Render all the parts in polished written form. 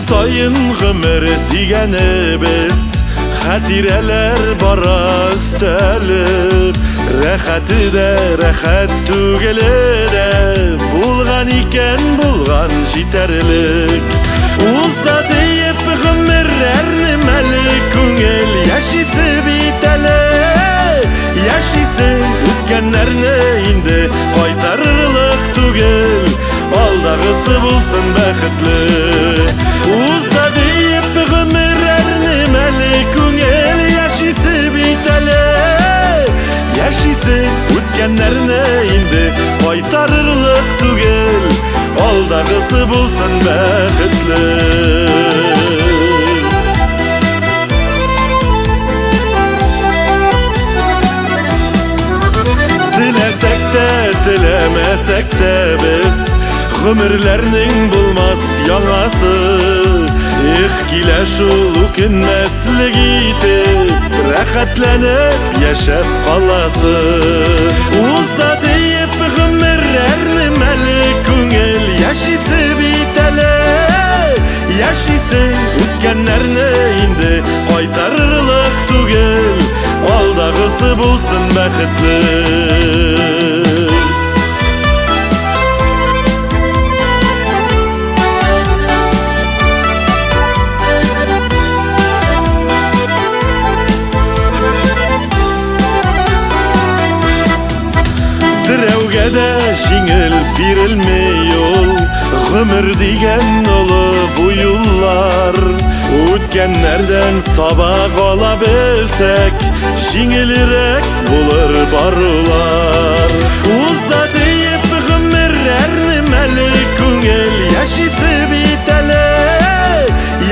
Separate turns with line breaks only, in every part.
сайын гомер дигенебез, хатирелер бара өстәлеп, рәхәте дә рәхәт түгеле дә, булган икән булган җитәрлек. Уза диеп гомерләрне мәле күңел, яшисе бит әле, яшисе үткәннәрне инде кайтарырлык түгел, алдагысы булсын бәхетле. Уза диеп гомерләрне мәле күңел, яшисе бит әле, яшисе үткәннәрне инде кайтарырлык түгел, алдагысы булсын бәхетле. Теләсәк тә, теләмәсәк тә без, гомерләрнең булмас яңасы. Килә шул үкенмәслек итеп, рәхәтләнеп яшәп каласы. Уза диеп гомерләрне мәле күңел, яшисе бит әле, яшисе үткәннәрне инде кайтарырлык түгел, алдагысы булсын бәхетле. Берәүгә дә җиңел бирелмей ул, гомер дигән олы бу юллар. Үткәннәрдән сабак ала белсәк, җиңелрәк булыр барулар. Уза диеп гомерләрне мәле күңел, яшисе бит әле,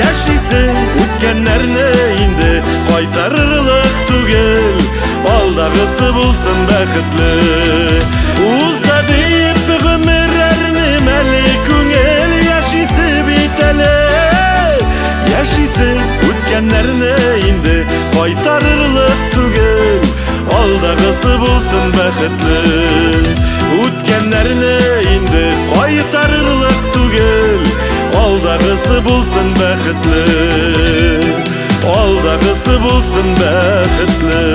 яшисе үткәннәрне инде кайтарырлык түгел, алдагысы булсын бәхетле. Уза диеп гомерләрне мәле күңел, яшисе бит әле, яшисе үткәннәрне инде кайтарырлык түгел, алдагысы булсын бәхетле. Үткәннәрне инде кайтарырлык түгел, алдагысы булсын бәхетле, алдагысы булсын бәхетле.